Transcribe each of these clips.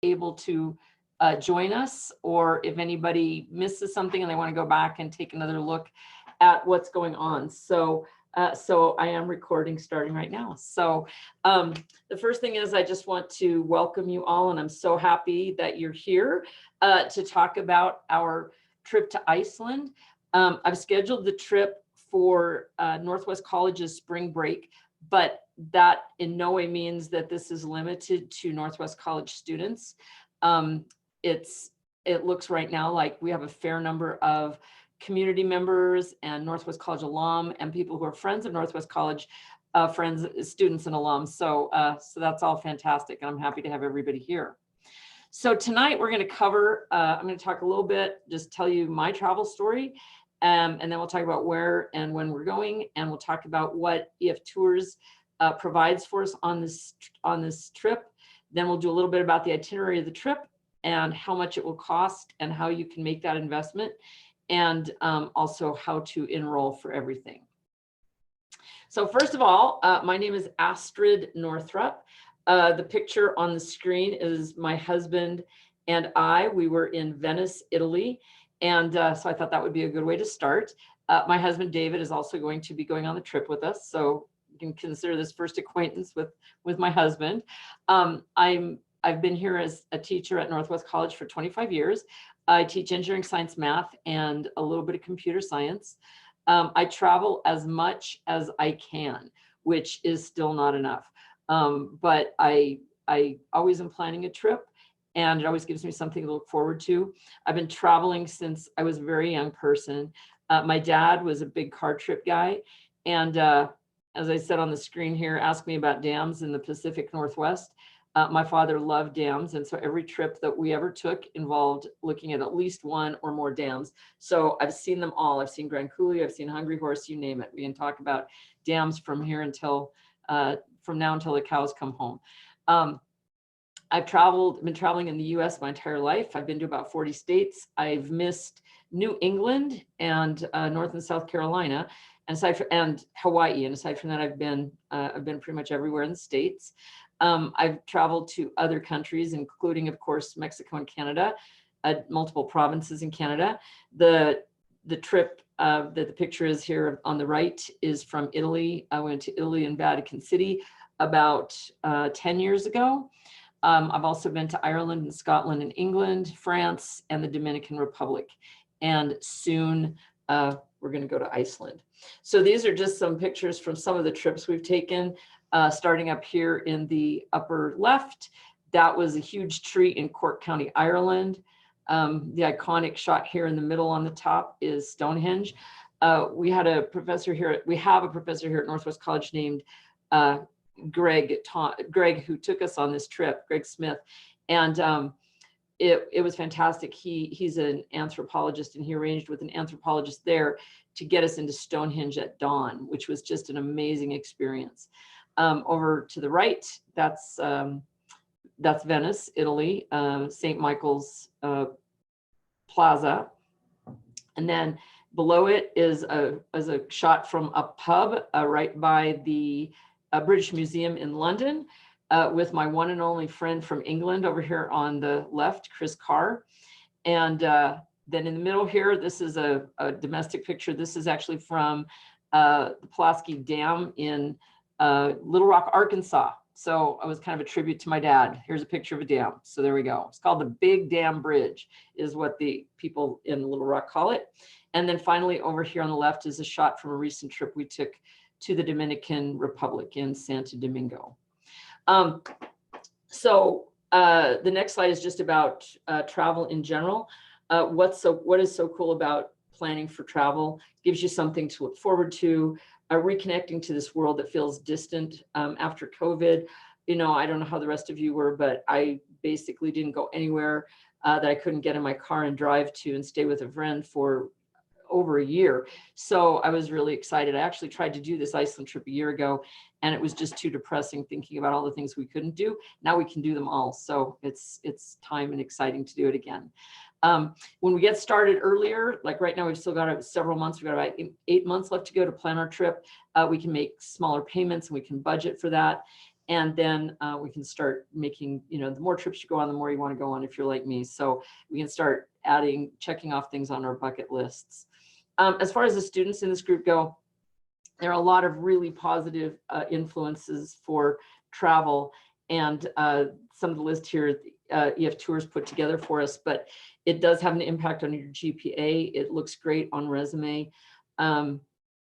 able to join us, or if anybody misses something and they want to go back and take another look at what's going on. So I am recording starting right now. So the first thing is I just want to welcome you all, and I'm so happy that you're here to talk about our trip to Iceland. I've scheduled the trip for Northwest College's spring break, but that in no way means that this is limited to Northwest College students. It looks right now like we have a fair number of community members and Northwest College alum and people who are friends of Northwest College, friends, students and alums. So that's all fantastic. And I'm happy to have everybody here. So tonight we're going to cover, I'm going to talk a little bit, just tell you my travel story. And then we'll talk about where and when we're going. And we'll talk about what EF Tours provides for us on this trip. Then we'll do a little bit about the itinerary of the trip and how much it will cost and how you can make that investment, and also how to enroll for everything. So first of all, my name is Astrid Northrup. The picture on the screen is my husband and I. We were in Venice, Italy. And so I thought that would be a good way to start. My husband, David, is also going to be going on the trip with us. So you can consider this first acquaintance with my husband. I've been here as a teacher at Northwest College for 25 years. I teach engineering, science, math, and a little bit of computer science. I travel as much as I can, which is still not enough. But I always am planning a trip, and it always gives me something to look forward to. I've been traveling since I was a very young person. My dad was a big car trip guy. And as I said on the screen here, ask me about dams in the Pacific Northwest. My father loved dams. And so every trip that we ever took involved looking at least one or more dams. So I've seen them all. I've seen Grand Coulee, I've seen Hungry Horse, you name it. We can talk about dams from here until, from now until the cows come home. I've been traveling in the US my entire life. I've been to about 40 states. I've missed New England and North and South Carolina, and Hawaii. And aside from that, I've been pretty much everywhere in the States. I've traveled to other countries, including, of course, Mexico and Canada, multiple provinces in Canada. The trip that the picture is here on the right is from Italy. I went to Italy and Vatican City about 10 years ago. I've also been to Ireland and Scotland and England, France, and the Dominican Republic. And soon we're going to go to Iceland. So these are just some pictures from some of the trips we've taken, starting up here in the upper left. That was a huge tree in Cork County, Ireland. The iconic shot here in the middle on the top is Stonehenge. We have a professor here at Northwest College named Greg, who took us on this trip, Greg Smith. And it was fantastic. He's an anthropologist, and he arranged with an anthropologist there to get us into Stonehenge at dawn, which was just an amazing experience. Over to the right, that's Venice, Italy, St. Michael's Plaza. And then below it is a shot from a pub right by the British Museum in London, with my one and only friend from England over here on the left, Chris Carr. And then in the middle here, this is a domestic picture. This is actually from the Pulaski Dam in Little Rock, Arkansas. So it was kind of a tribute to my dad. Here's a picture of a dam. So there we go. It's called the Big Dam Bridge, is what the people in Little Rock call it. And then finally over here on the left is a shot from a recent trip we took to the Dominican Republic in Santo Domingo. So the next slide is just about travel in general. What is so cool about planning for travel? Gives you something to look forward to, reconnecting to this world that feels distant after COVID. You know, I don't know how the rest of you were, but I basically didn't go anywhere that I couldn't get in my car and drive to and stay with a friend for over a year. So I was really excited. I actually tried to do this Iceland trip a year ago, and it was just too depressing thinking about all the things we couldn't do. Now we can do them all. So it's time and exciting to do it again. When we get started earlier, like right now, we've still got several months. We've got about 8 months left to go to plan our trip. We can make smaller payments and we can budget for that. And then we can start making, the more trips you go on, the more you want to go on if you're like me. So we can start checking off things on our bucket lists. As far as the students in this group go, there are a lot of really positive influences for travel. And some of the list here, EF Tours put together for us, but it does have an impact on your GPA. It looks great on resume.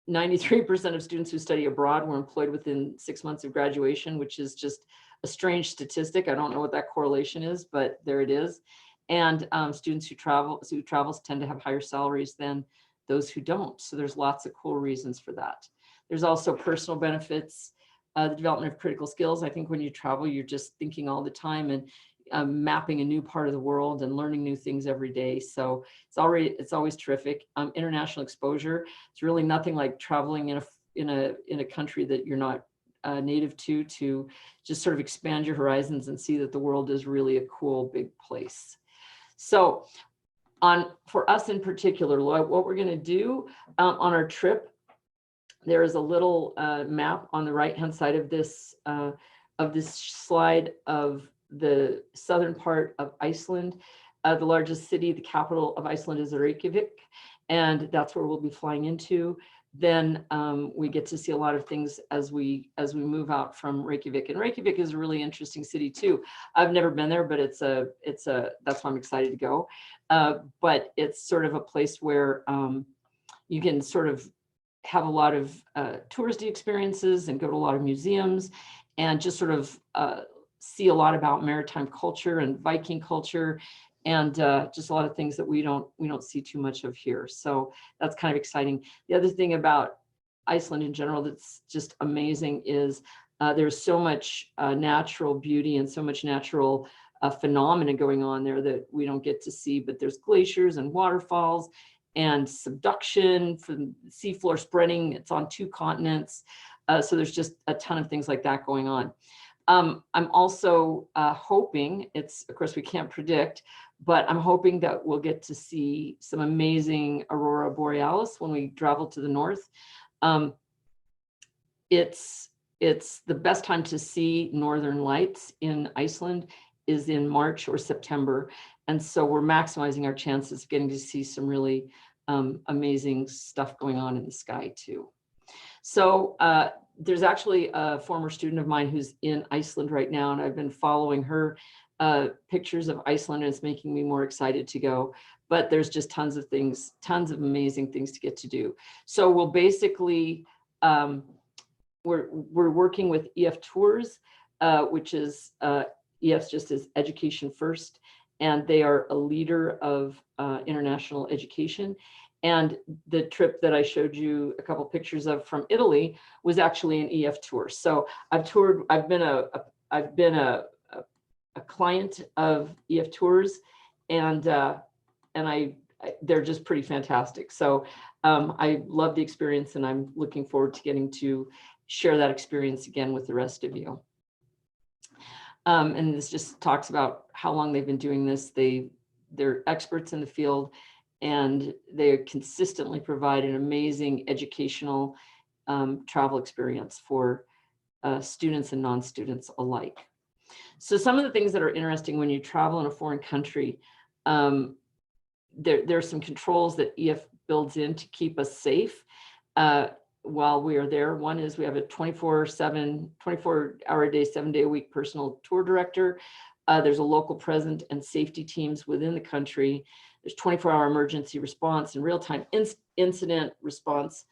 93% of students who study abroad were employed within 6 months of graduation, which is just a strange statistic. I don't know what that correlation is, but there it is. And students who travels tend to have higher salaries than those who don't. So there's lots of cool reasons for that. There's also personal benefits, the development of critical skills. I think when you travel, you're just thinking all the time and mapping a new part of the world and learning new things every day. So it's always terrific. International exposure. It's really nothing like traveling in a country that you're not native to just sort of expand your horizons and see that the world is really a cool big place. So for us in particular, what we're going to do on our trip, there is a little map on the right-hand side of this slide of the southern part of Iceland. The largest city, the capital of Iceland, is Reykjavik, and that's where we'll be flying into. Then we get to see a lot of things as we move out from Reykjavik. And Reykjavik is a really interesting city too. I've never been there, but that's why I'm excited to go. But it's sort of a place where you can sort of have a lot of touristy experiences and go to a lot of museums and just sort of see a lot about maritime culture and Viking culture and just a lot of things that we don't see too much of here. So that's kind of exciting. The other thing about Iceland in general that's just amazing is there's so much natural beauty and so much natural phenomena going on there that we don't get to see, but there's glaciers and waterfalls and subduction from the seafloor spreading. It's on 2 continents. So there's just a ton of things like that going on. I'm also hoping, of course we can't predict, but I'm hoping that we'll get to see some amazing aurora borealis when we travel to the north. It's the best time to see northern lights in Iceland is in March or September. And so we're maximizing our chances of getting to see some really amazing stuff going on in the sky too. So there's actually a former student of mine who's in Iceland right now, and I've been following her pictures of Iceland, and it's making me more excited to go. But there's just tons of amazing things to get to do. So we'll basically, we're working with EF Tours, which is EF's just as education first, and they are a leader of international education. And the trip that I showed you a couple pictures of from Italy was actually an EF tour. So I've been a client of EF Tours, and they're just pretty fantastic. So I love the experience, and I'm looking forward to getting to share that experience again with the rest of you. And this just talks about how long they've been doing this. They're experts in the field, and they consistently provide an amazing educational travel experience for students and non-students alike. So some of the things that are interesting when you travel in a foreign country, there are some controls that EF builds in to keep us safe while we are there. One is we have a 24-hour-a-day, 7-day-a-week personal tour director. There's a local presence and safety teams within the country. There's 24-hour emergency response and real-time incident response.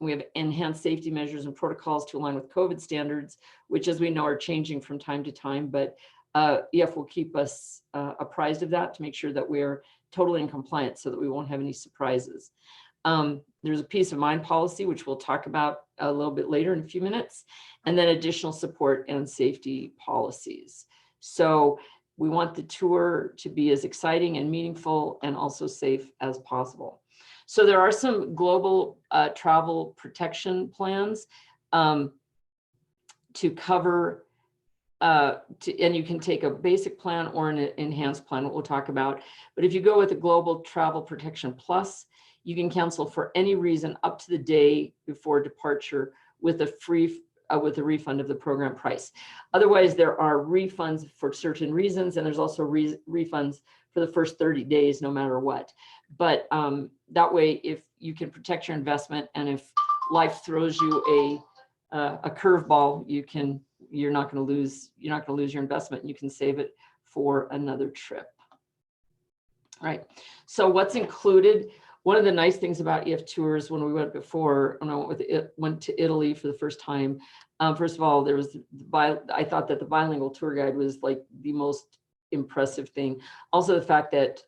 We have enhanced safety measures and protocols to align with COVID standards, which, as we know, are changing from time to time, but EF will keep us apprised of that to make sure that we're totally in compliance so that we won't have any surprises. There's a peace of mind policy, which we'll talk about a little bit later in a few minutes, and then additional support and safety policies. So we want the tour to be as exciting and meaningful and also safe as possible. So there are some global travel protection plans to cover, and you can take a basic plan or an enhanced plan, what we'll talk about. But if you go with a global travel protection plus, you can cancel for any reason up to the day before departure with a with a refund of the program price. Otherwise, there are refunds for certain reasons, and there's also refunds for the first 30 days, no matter what. But that way, if you can protect your investment, and if life throws you a curveball, you're not going to lose your investment. You can save it for another trip. All right. So what's included? One of the nice things about EF tours, when we went before, when I went to Italy for the first time, first of all, I thought that the bilingual tour guide was like the most impressive thing. Also, the fact that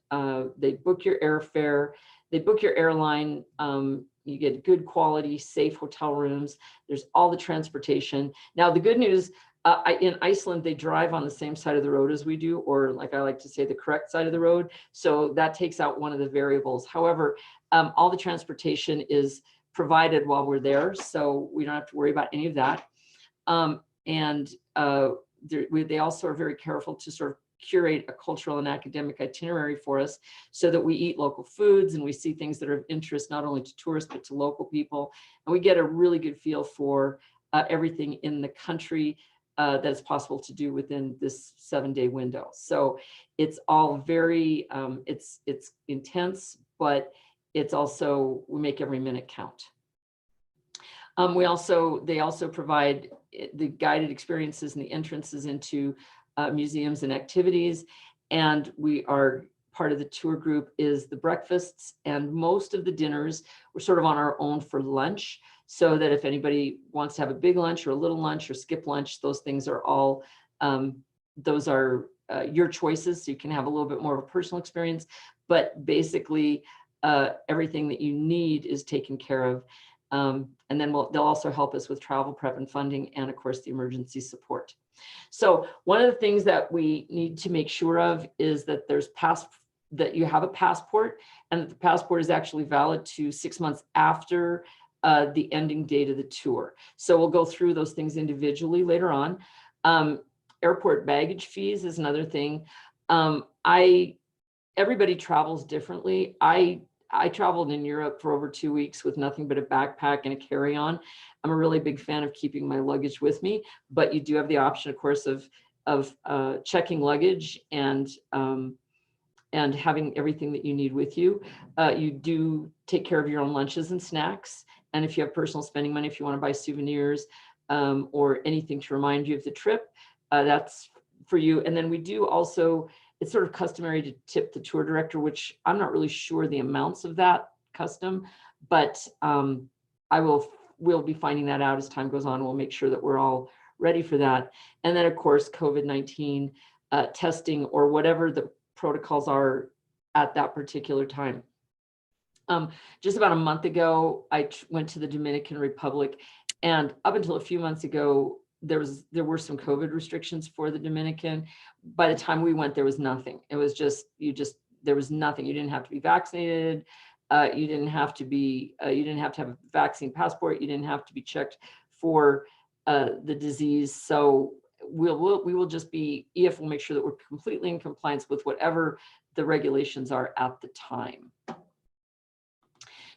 they book your airfare, they book your airline, you get good quality, safe hotel rooms. There's all the transportation. Now, the good news, in Iceland, they drive on the same side of the road as we do, or like I like to say, the correct side of the road. So that takes out one of the variables. However, all the transportation is provided while we're there, so we don't have to worry about any of that. They also are very careful to sort of curate a cultural and academic itinerary for us, so that we eat local foods and we see things that are of interest not only to tourists but to local people, and we get a really good feel for everything in the country that is possible to do within this 7-day window. So it's all very it's intense, but it's also, we make every minute count. They also provide the guided experiences and the entrances into museums and activities. And part of the tour group is the breakfasts, and most of the dinners we're sort of on our own for lunch, so that if anybody wants to have a big lunch or a little lunch or skip lunch, those things are all, your choices. So you can have a little bit more of a personal experience, but basically everything that you need is taken care of. And then they'll also help us with travel prep and funding, and of course the emergency support. So one of the things that we need to make sure of is that that you have a passport, and that the passport is actually valid to 6 months after the ending date of the tour. So we'll go through those things individually later on. Airport baggage fees is another thing. Everybody travels differently. I traveled in Europe for over 2 weeks with nothing but a backpack and a carry-on. I'm a really big fan of keeping my luggage with me, but you do have the option, of course, of checking luggage and having everything that you need with you. You do take care of your own lunches and snacks. And if you have personal spending money, if you want to buy souvenirs or anything to remind you of the trip, that's for you. And then we do also, it's sort of customary to tip the tour director, which I'm not really sure the amounts of that custom, but we'll be finding that out as time goes on. We'll make sure that we're all ready for that. And then of course, COVID-19 testing, or whatever the protocols are at that particular time. Just about a month ago, I went to the Dominican Republic, and up until a few months ago, there were some COVID restrictions for the Dominican. By the time we went, there was nothing. It was just, there was nothing. You didn't have to be vaccinated. You didn't have to have a vaccine passport. You didn't have to be checked for the disease. So we will just be, EF will make sure that we're completely in compliance with whatever the regulations are at the time.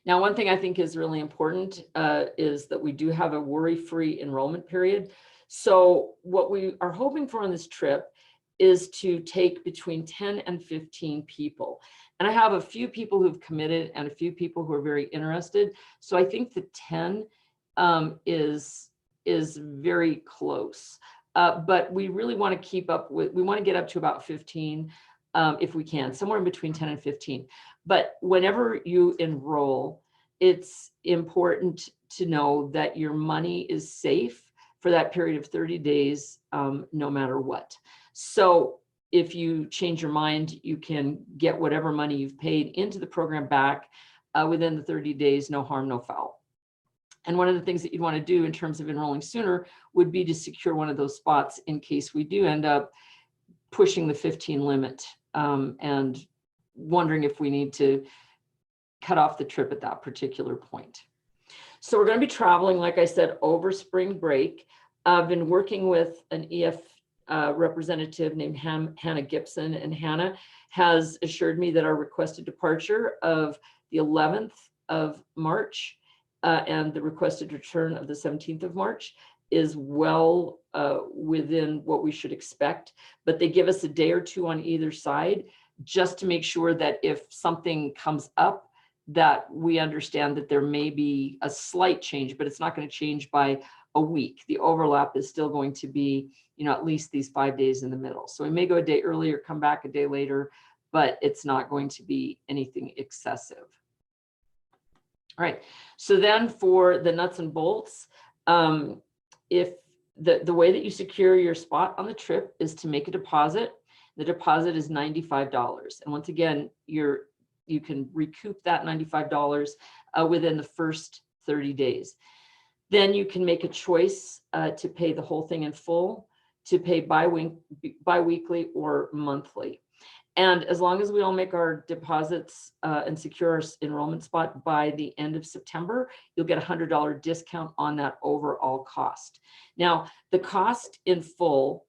Now, one thing I think is really important is that we do have a worry-free enrollment period. So what we are hoping for on this trip is to take between 10 and 15 people. And I have a few people who've committed and a few people who are very interested. So I think the 10 is very close. But we really want to we want to get up to about 15 if we can, somewhere in between 10 and 15. But whenever you enroll, it's important to know that your money is safe for that period of 30 days, no matter what. So if you change your mind, you can get whatever money you've paid into the program back within the 30 days, no harm, no foul. And one of the things that you'd want to do in terms of enrolling sooner would be to secure one of those spots in case we do end up pushing the 15 limit and wondering if we need to cut off the trip at that particular point. So we're going to be traveling, like I said, over spring break. I've been working with an EF representative named Hannah Gibson, and Hannah has assured me that our requested departure of the 11th of March and the requested return of the 17th of March is well within what we should expect, but they give us a day or two on either side just to make sure that if something comes up, that we understand that there may be a slight change, but it's not going to change by a week. The overlap is still going to be, at least these 5 days in the middle. So we may go a day earlier, come back a day later, but it's not going to be anything excessive. All right, so then for the nuts and bolts, if the way that you secure your spot on the trip is to make a deposit. The deposit is $95. And once again, you can recoup that $95 within the first 30 days. Then you can make a choice to pay the whole thing in full, to pay bi-weekly or monthly. And as long as we all make our deposits and secure our enrollment spot by the end of September, you'll get a $100 discount on that overall cost. Now, the cost in full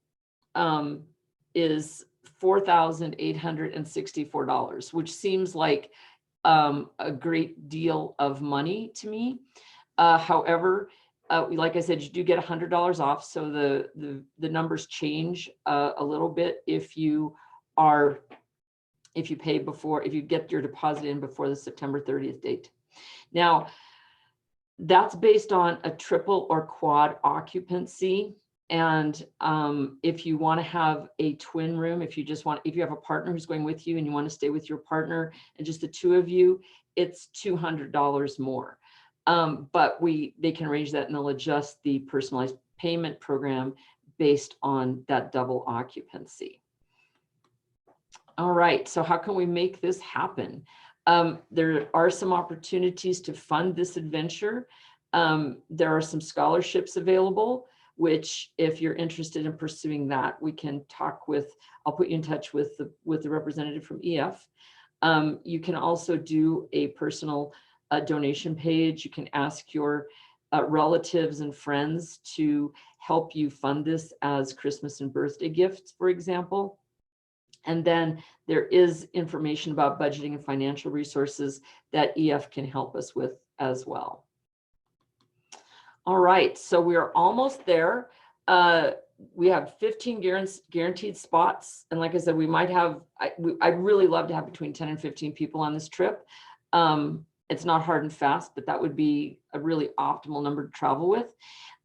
is $4,864, which seems like a great deal of money to me. However, like I said, you do get $100 off, so the numbers change a little bit if you get your deposit in before the September 30th date. Now, that's based on a triple or quad occupancy. And if you want to have a twin room, if you have a partner who's going with you and you want to stay with your partner and just the two of you, it's $200 more. But they can arrange that, and they'll adjust the personalized payment program based on that double occupancy. All right, so how can we make this happen? There are some opportunities to fund this adventure. There are some scholarships available, which if you're interested in pursuing that, we can I'll put you in touch with the representative from EF. You can also do a personal donation page. You can ask your relatives and friends to help you fund this as Christmas and birthday gifts, for example. And then there is information about budgeting and financial resources that EF can help us with as well. All right, so we are almost there. We have 15 guaranteed spots. And like I said, we might have, I'd really love to have between 10 and 15 people on this trip. It's not hard and fast, but that would be a really optimal number to travel with.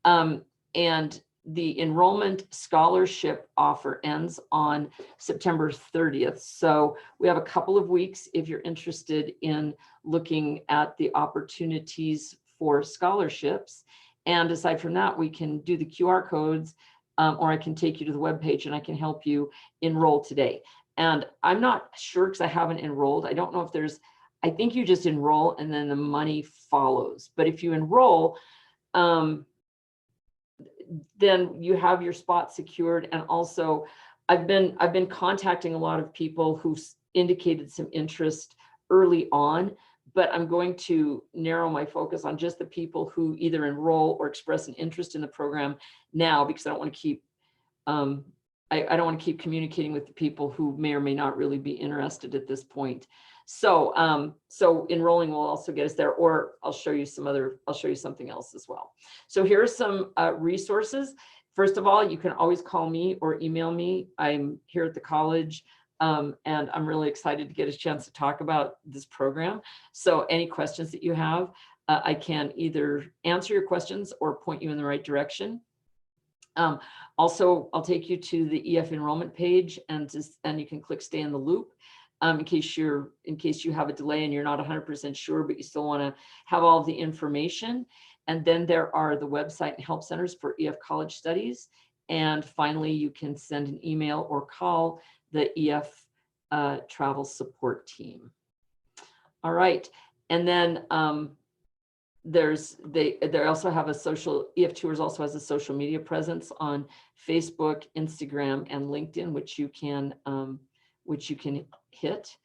And the enrollment scholarship offer ends on September 30th. So we have a couple of weeks if you're interested in looking at the opportunities for scholarships. And aside from that, we can do the QR codes, or I can take you to the webpage and I can help you enroll today. And I'm not sure because I haven't enrolled. I don't know if I think you just enroll and then the money follows. But if you enroll, then you have your spot secured. And also I've been contacting a lot of people who've indicated some interest early on, but I'm going to narrow my focus on just the people who either enroll or express an interest in the program now, because I don't want to keep I don't want to keep communicating with the people who may or may not really be interested at this point. So so enrolling will also get us there, or I'll show you something else as well. So here are some resources. First of all, you can always call me or email me. I'm here at the college, and I'm really excited to get a chance to talk about this program. So any questions that you have, I can either answer your questions or point you in the right direction. Also, I'll take you to the EF enrollment page, and you can click stay in the loop. In case you have a delay and you're not 100% sure, but you still want to have all of the information. And then there are the website and help centers for EF College Studies. And finally, you can send an email or call the EF travel support team. All right, and then they also have EF Tours also has a social media presence on Facebook, Instagram, and LinkedIn, which you can hit.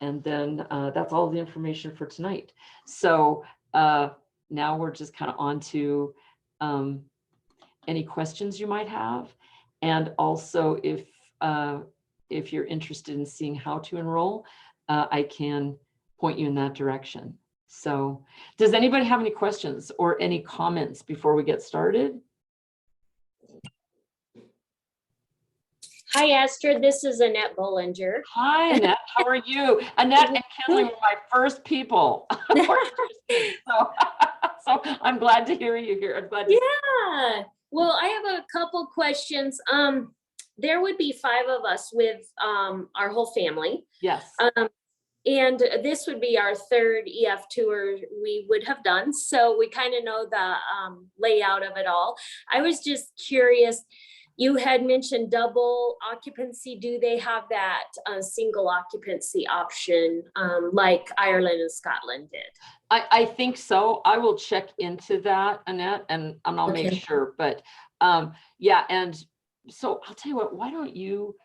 And then that's all the information for tonight. So now we're just kind of on to any questions you might have. And also if you're interested in seeing how to enroll, I can point you in that direction. So does anybody have any questions or any comments before we get started? Hi, Astrid. This is Annette Bollinger. Hi, Annette. How are you? Annette and Kinley were my first people. So, so I'm glad to hear you here. I'm glad to Yeah. Well, I have a couple questions. There would be 5 of us with our whole family. Yes. And this would be our 3rd EF tour we would have done. So we kind of know the layout of it all. I was just curious. You had mentioned double occupancy. Do they have that single occupancy option like Ireland and Scotland did? I think so. I will check into that, Annette, and I'll make sure. But yeah, and so I'll tell you what, why don't you,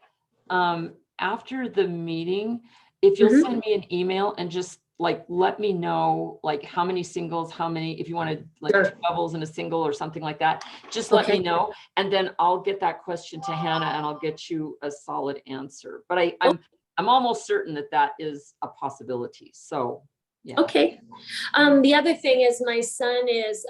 after the meeting, if you'll send me an email and just like let me know like how many singles, how many, if you want to like 2 doubles and a single or something like that, just let me know, and then I'll get that question to Hannah and I'll get you a solid answer. But I'm almost certain that that is a possibility. So yeah. Okay. The other thing is my son is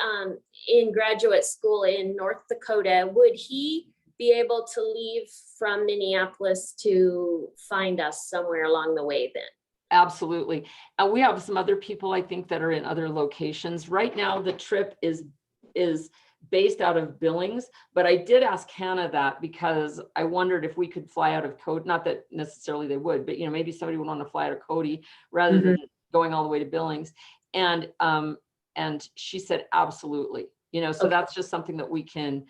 in graduate school in North Dakota. Would he be able to leave from Minneapolis to find us somewhere along the way then? Absolutely. And we have some other people, I think, that are in other locations. Right now, the trip is based out of Billings, but I did ask Hannah that because I wondered if we could fly out of Cody. Not that necessarily they would, but maybe somebody would want to fly out of Cody rather than going all the way to Billings. And she said, absolutely. So that's just something that we can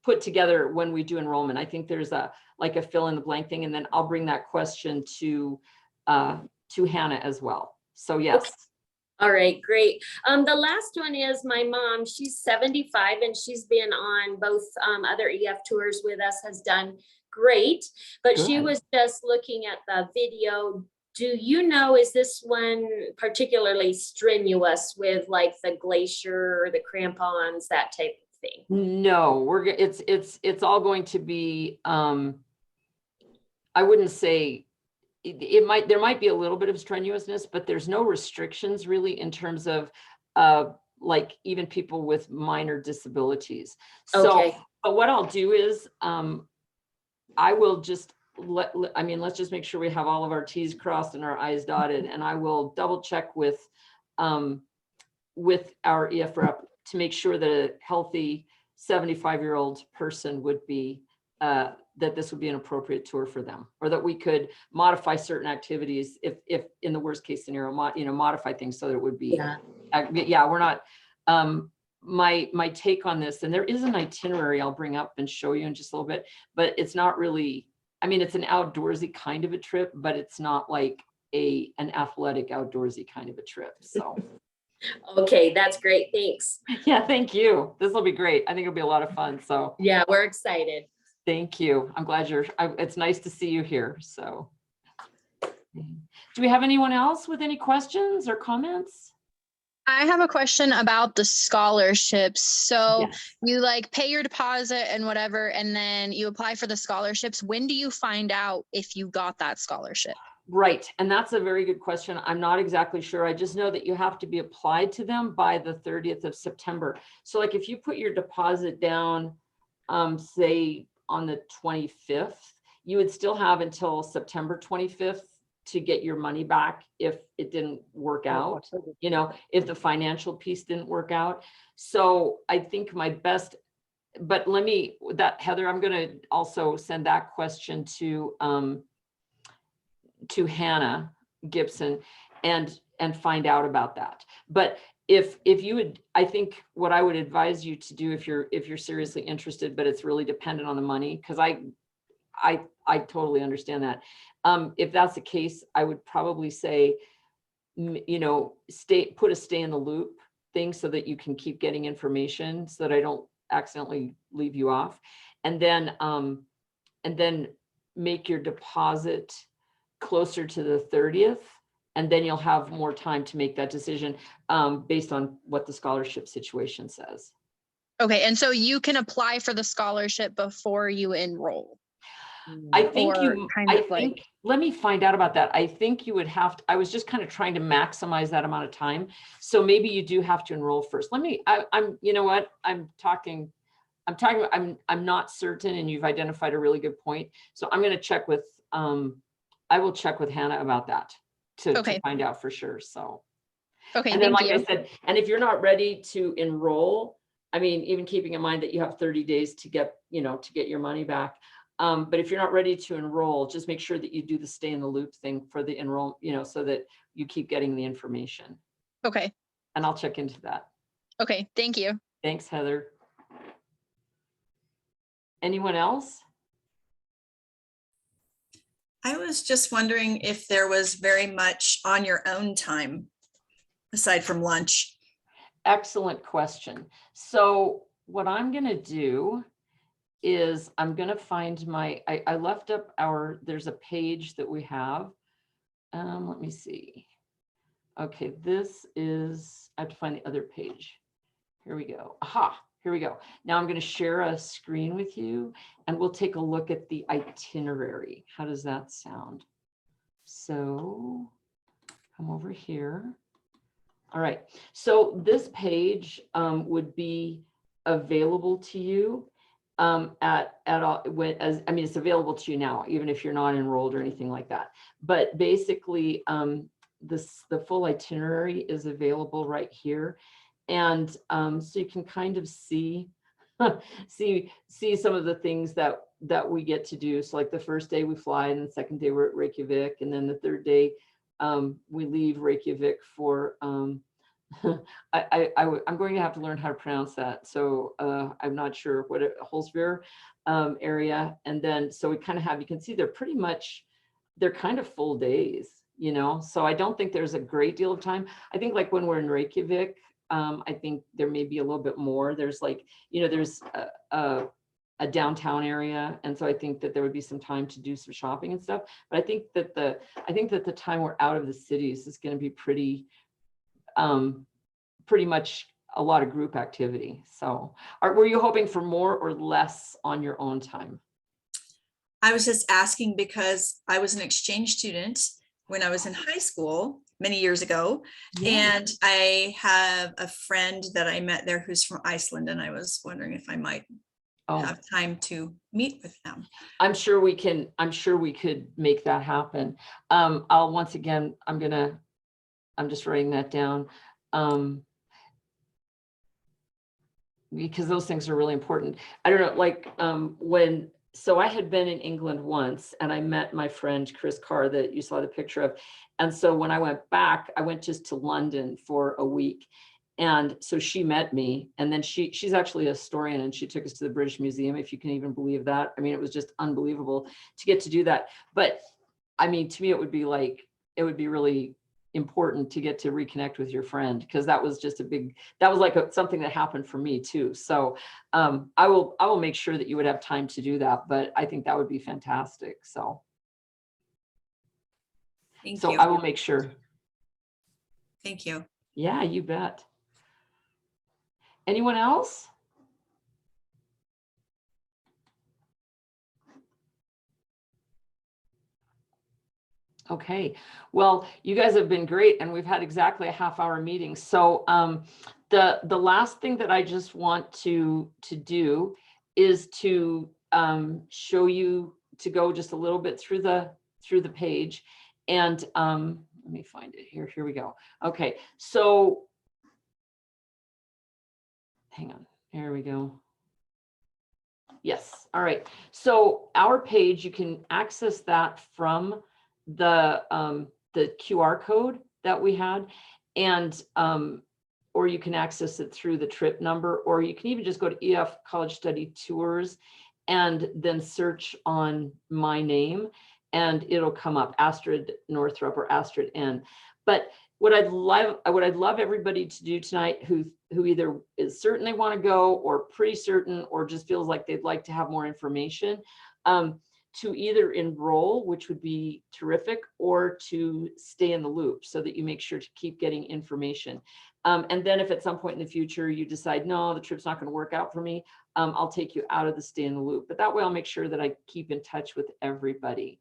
put together when we do enrollment. I think there's a fill in the blank thing, and then I'll bring that question to Hannah as well. So yes. Okay. All right, great. The last one is my mom. She's 75 and she's been on both other EF tours with us, has done great, but she was just looking at the video. Do you know, is this one particularly strenuous with like the glacier, the crampons, that type of thing? No, it's all going to be, I wouldn't say, there might be a little bit of strenuousness, but there's no restrictions really in terms of like even people with minor disabilities. So, but what I'll do is I will just let's just make sure we have all of our T's crossed and our I's dotted, and I will double check with our EF rep to make sure that a healthy 75-year-old person would be that this would be an appropriate tour for them, or that we could modify certain activities if in the worst case scenario, modify things so that it would be, we're not, my take on this, and there is an itinerary I'll bring up and show you in just a little bit, but it's not really, it's an outdoorsy kind of a trip, but it's not like an athletic outdoorsy kind of a trip. So. Okay, that's great. Thanks. Yeah, thank you. This will be great. I think it'll be a lot of fun. So yeah, we're excited. Thank you. I'm glad it's nice to see you here. So do we have anyone else with any questions or comments? I have a question about the scholarships. So you like pay your deposit and whatever, and then you apply for the scholarships. When do you find out if you got that scholarship? Right. And that's a very good question. I'm not exactly sure. I just know that you have to be applied to them by the 30th of September. So like if you put your deposit down, say on the 25th, you would still have until September 25th to get your money back if it didn't work out, if the financial piece didn't work out. So I think my best, but Heather, I'm going to also send that question to Hannah Gibson and find out about that. But if you would, I think what I would advise you to do if you're seriously interested, but it's really dependent on the money, because I totally understand that. If that's the case, I would probably say, put a stay in the loop thing so that you can keep getting information so that I don't accidentally leave you off. And then make your deposit closer to the 30th. And then you'll have more time to make that decision based on what the scholarship situation says. Okay, and so you can apply for the scholarship before you enroll. I think let me find out about that. I think you would have to, I was just kind of trying to maximize that amount of time. So maybe you do have to enroll first. I'm, you know what, I'm talking I'm not certain, and you've identified a really good point. So I'm going to check with, I will check with Hannah about that to Okay. find out for sure. So, Okay, and then thank like I you. said, and if you're not ready to enroll, I mean, even keeping in mind that you have 30 days to get, to get your money back. But if you're not ready to enroll, just make sure that you do the stay in the loop thing for the enroll, so that you keep getting the information. Okay. And I'll check into that. Okay, thank you. Thanks, Heather. Anyone else? I was just wondering if there was very much on your own time aside from lunch. Excellent question. So what I'm going to do is I'm going to find I left up there's a page that we have. Let me see. Okay, I have to find the other page. Here we go. Aha, here we go. Now I'm going to share a screen with you and we'll take a look at the itinerary. How does that sound? So come over here. All right, so this page would be available to you at all it's available to you now, even if you're not enrolled or anything like that. But basically, the full itinerary is available right here, and so you can kind of see see some of the things that we get to do. So like the first day we fly, and the second day we're at Reykjavik, and then the third day we leave Reykjavik for I'm going to have to learn how to pronounce that. So I'm not sure what Holsbyr area. And then so we kind of have, you can see they're kind of full days, so I don't think there's a great deal of time. I think like when we're in Reykjavik, I think there may be a little bit more. There's like, there's a downtown area. And so I think that there would be some time to do some shopping and stuff. But I think that the time we're out of the cities is going to be pretty much a lot of group activity. So were you hoping for more or less on your own time? I was just asking because I was an exchange student when I was in high school many years ago. Yeah. And I have a friend that I met there who's from Iceland, and I was wondering if I might have time to meet with them. I'm sure we could make that happen. Once again, I'm just writing that down. Because those things are really important. I don't know, like so I had been in England once and I met my friend Chris Carr that you saw the picture of. And so when I went back, I went just to London for a week. And so she met me, and then she's actually a historian, and she took us to the British Museum, if you can even believe that. I mean, it was just unbelievable to get to do that. But I mean, to me, it would be really important to get to reconnect with your friend, because that was just something that happened for me too. So I will make sure that you would have time to do that, but I think that would be fantastic. So Thank you. I will make sure. Thank you. Yeah, you bet. Anyone else? Okay, well, you guys have been great, and we've had exactly a half-hour meeting. So the last thing that I just want to do is to show you, to go just a little bit through the page, and let me find it here. Here we go. Okay, so hang on. There we go. Yes. All right. So our page, you can access that from the QR code that we had, and or you can access it through the trip number, or you can even just go to EF College Study Tours and then search on my name, and it'll come up, Astrid Northrup or Astrid N. But what I'd love everybody to do tonight, who either is certain they want to go, or pretty certain, or just feels like they'd like to have more information, to either enroll, which would be terrific, or to stay in the loop so that you make sure to keep getting information. And then if at some point in the future you decide, no, the trip's not going to work out for me, I'll take you out of the stay in the loop. But that way I'll make sure that I keep in touch with everybody.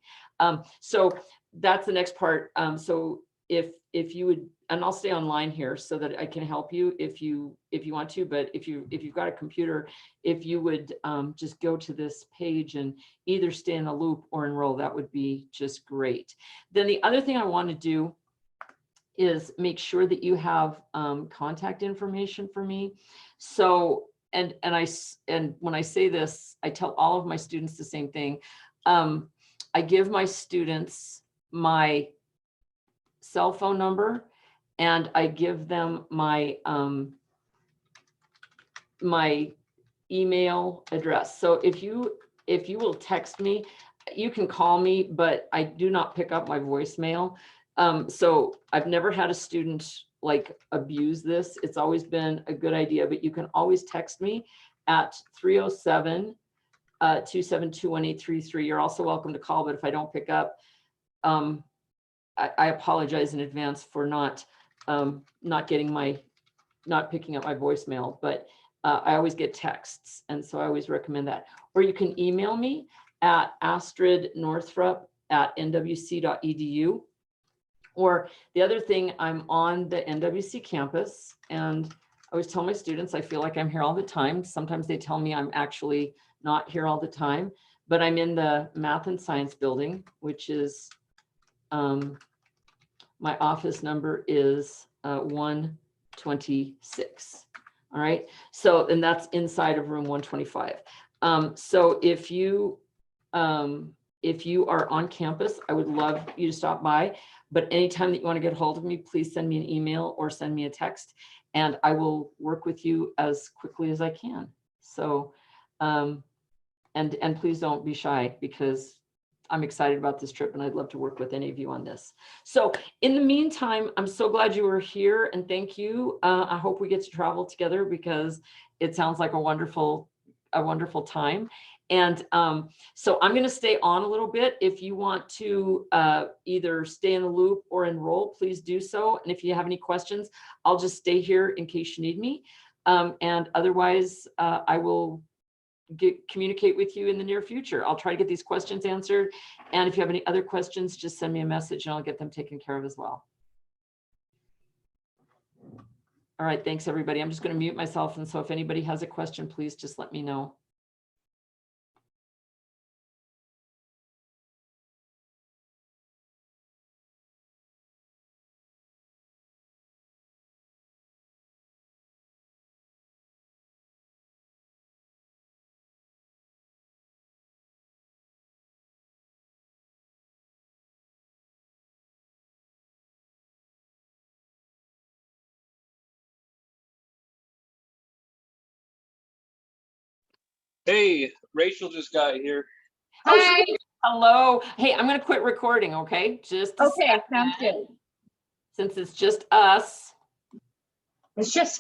So that's the next part. So if you would, and I'll stay online here so that I can help you if you want to, but if you've got a computer, if you would just go to this page and either stay in the loop or enroll, that would be just great. Then the other thing I want to do is make sure that you have contact information for me. So, and when I say this, I tell all of my students the same thing. I give my students my cell phone number, and I give them my my email address. So if you will text me, you can call me, but I do not pick up my voicemail. So I've never had a student like abuse this. It's always been a good idea, but you can always text me at 307-272-1833. You're also welcome to call, but if I don't pick up, I apologize in advance for not picking up my voicemail, but I always get texts. And so I always recommend that. Or you can email me at astridnorthrup@nwc.edu. Or the other thing, I'm on the NWC campus, and I always tell my students, I feel like I'm here all the time. Sometimes they tell me I'm actually not here all the time, but I'm in the math and science building, which is, my office number is 126. All right. So, and that's inside of room 125. So if you are on campus, I would love you to stop by. But anytime that you want to get a hold of me, please send me an email or send me a text, and I will work with you as quickly as I can. So, and please don't be shy, because I'm excited about this trip and I'd love to work with any of you on this. So in the meantime, I'm so glad you were here, and thank you. I hope we get to travel together, because it sounds like a wonderful time. And so I'm going to stay on a little bit. If you want to either stay in the loop or enroll, please do so. And if you have any questions, I'll just stay here in case you need me. And otherwise, I will communicate with you in the near future. I'll try to get these questions answered. And if you have any other questions, just send me a message and I'll get them taken care of as well. All right, thanks everybody. I'm just going to mute myself. And so if anybody has a question, please just let me know. Hey, Rachel just got here. Hey. Hello. Hey, I'm going to quit recording. Okay. Just a second. Sounds good. Since it's just us. It's just